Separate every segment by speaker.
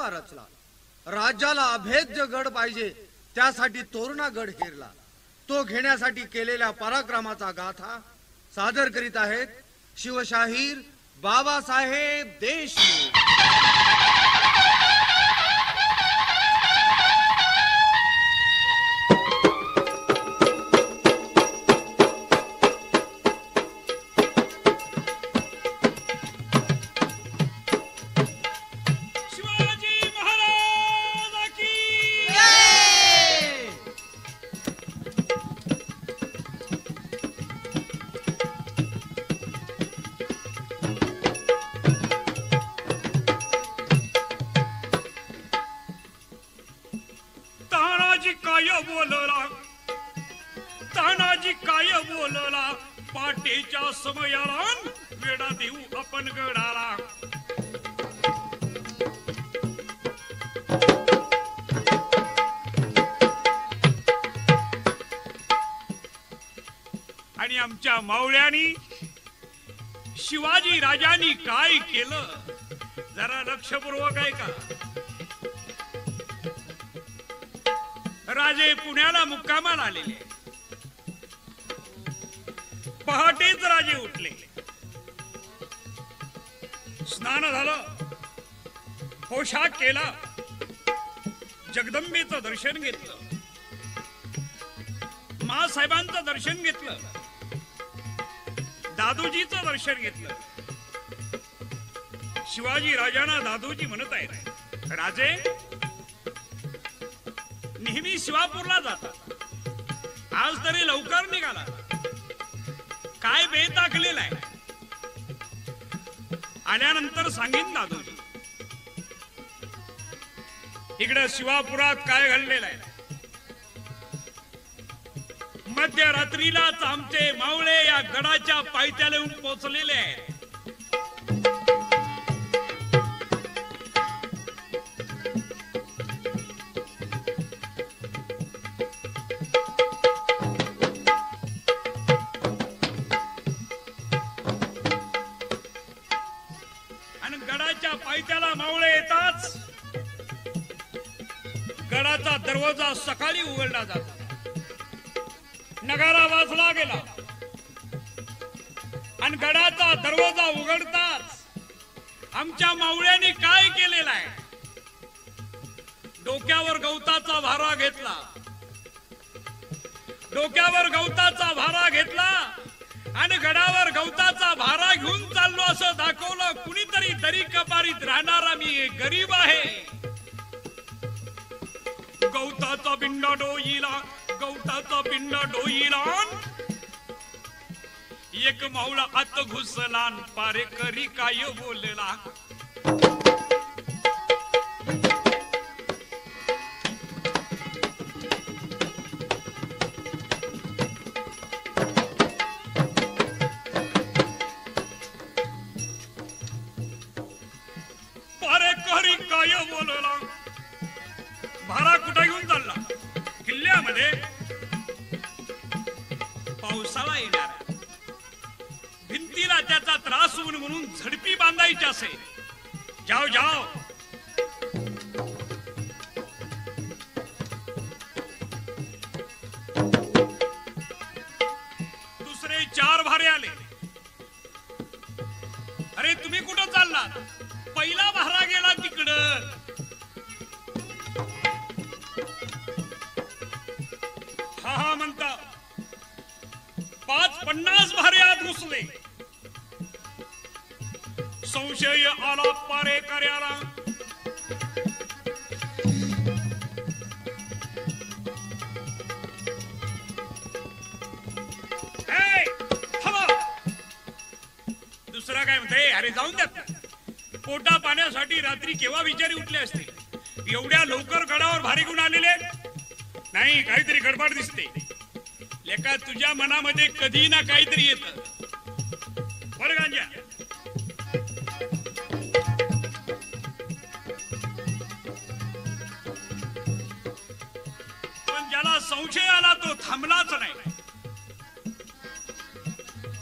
Speaker 1: रचला. राज्याला अभेद्य गड पाहिजे त्यासाठी तोरणा गड हेरला. तो घेण्यासाठी केलेल्या पराक्रमाचा गाथा सादर करीत आहेत शिवशाहीर बाबासाहेब देशमुख.
Speaker 2: तानाजी काय बोलला पाटेच्या समयाला वेडा देऊ आपण गडाला. आणि आमच्या मावळ्यांनी शिवाजी राजांनी काय केलं जरा लक्षपूर्वक आहे का. राजे पुण्याला मुक्कामाला आलेले. पहाटेच राजे उठले. स्नान झालं, पोशाख केला, जगदंबेचं दर्शन घेतलं, मासाहेबांचं दर्शन घेतलं, दादोजीचं दर्शन घेतलं. शिवाजी राजांना दादोजी म्हणत आहेत, राजे नेहमी शिवापूरला जातात, आज तरी लवकर निघाला, काय बेत दाखलेला आहे. आल्यानंतर सांगीन दादोजी. इकडे शिवापुरात काय घडलेलं आहे. मध्यरात्रीलाच आमचे मावळे या गडाच्या पायथ्याला येऊन पोहोचलेले आहेत. पायथ्याला मावळे येताच गडाचा दरवाजा सकाळी उघडला जातो. नगारा वाजला गेला आणि गडाचा दरवाजा उघडताच आमच्या मावळ्यांनी काय केलेलं आहे. डोक्यावर गवताचा भारा घेतला, डोक्यावर गवताचा भारा घेतला आणि गडावर गवताचा भारा घेऊन चाललो असं दाखवलं. कुणीतरी दरी कपारीत राहणारा मी गरीब आहे. गवताचा पिंडा डोईला, गवताचा पिंडा डोईला, एक मावळा आत घुसला पारेकरी काय बोलला. काय बोलला. भारा कुठे घेऊन चालला. किल्ल्यामध्ये पावसाळा येणार, भिंतीला त्याचा त्रास होऊन म्हणून झडपी बांधायची असेल. जाओ जाओ. दुसरे 4 भारे आले. अरे तुम्ही कुठं चालला. पहिला भारा गेला तिकडं. हा म्हणता 50 भारे आत घुसले. संशय आला पारेकऱ्याला. दुसरा काय म्हणते, अरे जाऊन द्या. पोटा पाण्यासाठी रात्री केव्हा विचारी उठले असते. एवढ्या लवकर गडावर भारी घेऊन आलेले नाही. काहीतरी गडबड दिसते. लेका तुझ्या मनामध्ये कधी ना काहीतरी येत. बरं गांजा. पण ज्याला संशय आला तो थांबलाच नाही.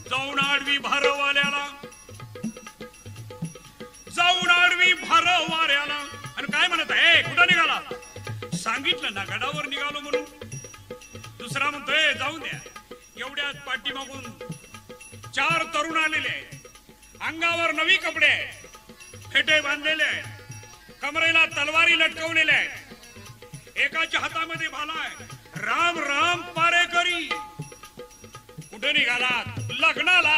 Speaker 2: जाऊन आडवी भारवाल्याला, जाऊन आडवी भारवाल्याला आणि काय ना गडावर निघालो म्हणून. दुसरा म्हणतोय जाऊन द्या. एवढ्यात पाठीमागून 4 तरुण आलेले आहेत. अंगावर नवी कपडे आहेत, फेटे बांधलेले आहेत, कमरेला तलवारी लटकवलेल्या आहेत. एकाच्या हातामध्ये भाला आहे. राम राम पारेकरी. कुठे निघालात? लग्नाला.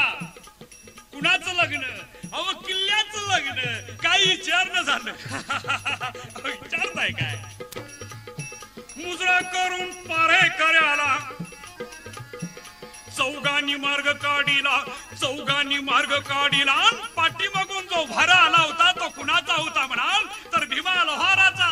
Speaker 2: कुणाचं लग्न? अहो किल्ल्याचं लग्न. काही विचारणं झालं. विचारताय काय? मुजरा करून पारेकर आला. चौघांनी मार्ग काढिला, चौघांनी मार्ग काढिला. पाठीमागून जो भारा आला होता तो कुणाचा होता म्हणाल तर भीमा लोहाराचा.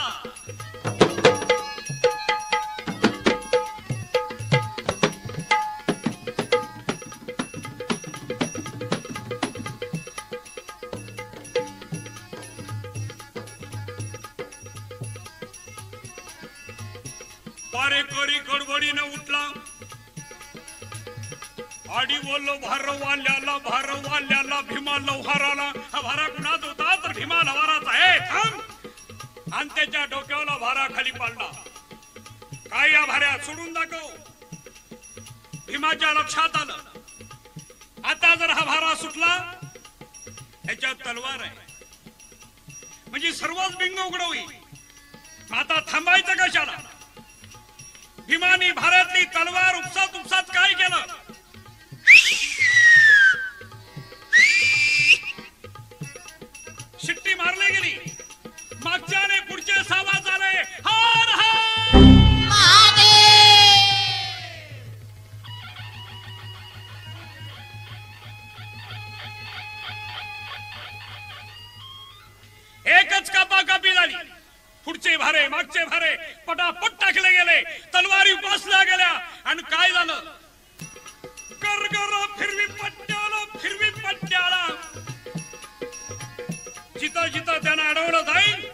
Speaker 2: पारेकरी गडबडीने उठला. आडी बोललो भारवाल्याला, भारवाल्याला भीमा लोहाराला. हा भारा कुणाच होता तर भीमा लोहाराचा आहे. थांब. आणि त्याच्या डोक्याला भारा खाली पाडला. काय या भाऱ्यात सोडून दाखव. भीमाच्या लक्षात आलं आता जर हा भारा सुटला ह्याच्यात तलवार आहे म्हणजे सर्वच बिंग उघड होईल. आता थांबायचं कशाला? भीमानी भारतली तलवार उपसात उपसात काय केलं? शिट्टी मारली गेली. मागच्याने पुढचे सावाज आले. हार हार एकच कापाकापी झाली. पुढचे भारे मागचे भारे पटापट टाकले गेले. तलवारी उपासल्या गेल्या. आणि काय झालं? गरगर फिरवी पट्ट्याला, फिरवी पट्ट्याला. जिथं जिथं त्यांना अडवलं जाईल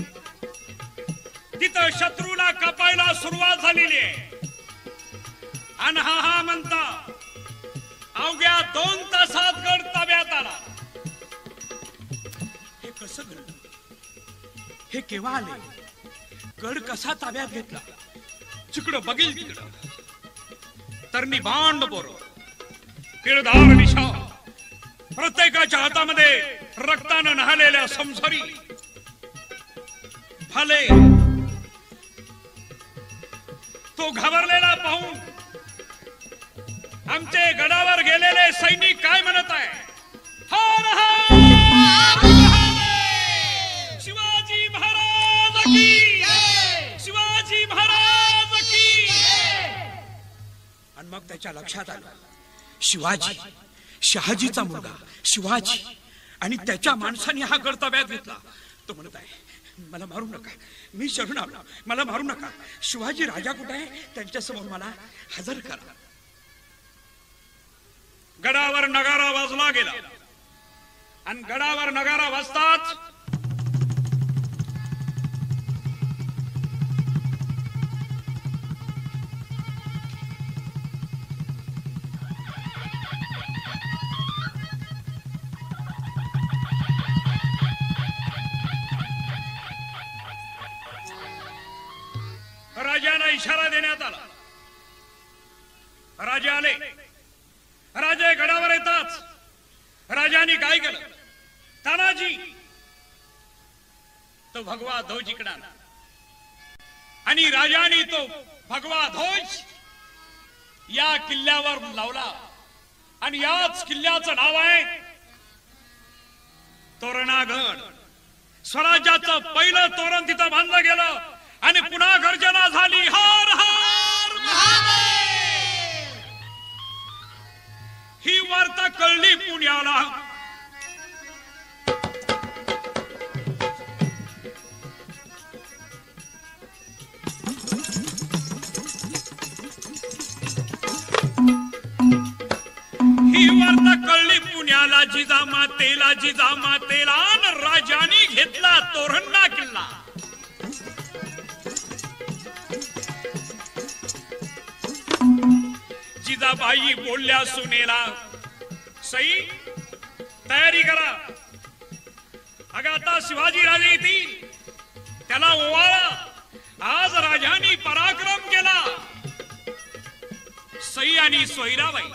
Speaker 2: तिथं शत्रूला कापायला सुरुवात झालेली आहे. आणि हा म्हणता अवघ्या 2 तासात गड ताब्यात आला. हे कसं घडलं? हे केव्हा आले? गड कसा ताब्यात घेतला? जिकडं बघेल तिकडं तरणी भांड पोरं, किरदार निशा, प्रत्येकाच्या हातामध्ये रक्तानं न्हालेल्या समसरी, भाले. तो घाबरलेला पाहून आमचे गडावर गेलेले सैनिक काय म्हणत आहे? हर हर शिवाजी महाराज की, शिवाजी महाराज की. आणि मग त्याच्या लक्षात आलं शिवाजी, शहाजीचा मुलगा शिवाजी आणि त्याच्या माणसाने हा गड ताब्यात घेतला. तो म्हणत आहे मला मारू नका, मी शरण आलो, मला मारू नका. शिवाजी राजा कुठे आहे? त्यांच्यासमोर मला हजर करा. गडावर नगारा वाजला गेला आणि गडावर नगारा वाजताच राजाला इशारा देण्यात आला. राजे आले. राजे गडावर येताच राजाने काय केलं? तानाजी तो भगवा ध्वज इकडे आला आणि राजाने तो भगवा ध्वज या किल्ल्यावर लावला. आणि याच किल्ल्याचं नाव आहे तोरणागड. स्वराज्याचं पहिलं तोरण तिथं बांधलं गेलं आणि पुन्हा गर्जना झाली. हर हर महादेव. ही वार्ता कळली पुण्याला. ही वार्ता कळली पुण्याला. जिजामातेला, जिजामातेला. राजाने घेतला तोरणा किल्ला. जिजाबाई बोलल्या सुनेला सई तयारी करा. अगं आता शिवाजी राजे येतील, त्याला ओवाळा. आज राजा राजांनी पराक्रम केला. सई आणि सोयराबाई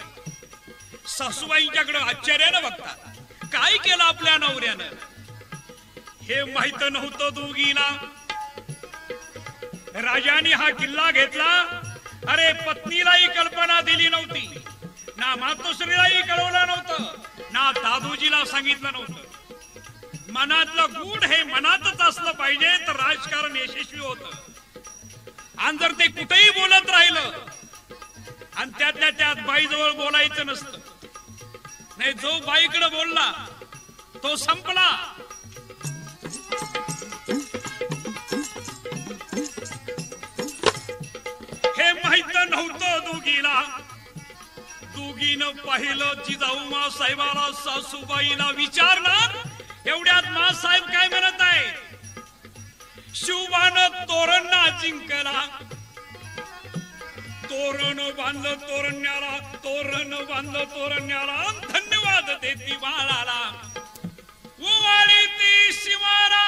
Speaker 2: सासूबाईंच्याकडे आश्चर्यानं बघतात. काय केलं आपल्या नवऱ्यानं? हे माहित नव्हतं दोघीला. राजाने हा किल्ला घेतला. अरे पत्नीलाही कल्पना दिली नव्हती, ना मातोश्रीलाही कळवलं नव्हतं, ना दादोजीला सांगितलं नव्हतं. मनातलं गुढ हे मनातच असलं पाहिजे तर राजकारण यशस्वी होतं. आणि जर ते कुठेही बोलत राहिलं आणि त्यातल्या त्यात बाईजवळ बोलायचं नसतं, नाही जो बाईकडे बोलला तो संपला. हे माहित नव्हतं दोघीला. दोघीनं पाहिलं जिजाऊ साहेबाला, सासूबाईला विचारलं. एवढ्यात मासाहेब काय म्हणत आहे? शिवबानं तोरण जिंकला. तोरण बांधलं तोरण्याला, तोरण बांधलं तोरण्याला, धन्यवाद देती बाळाला. उवाळी ती शिवारा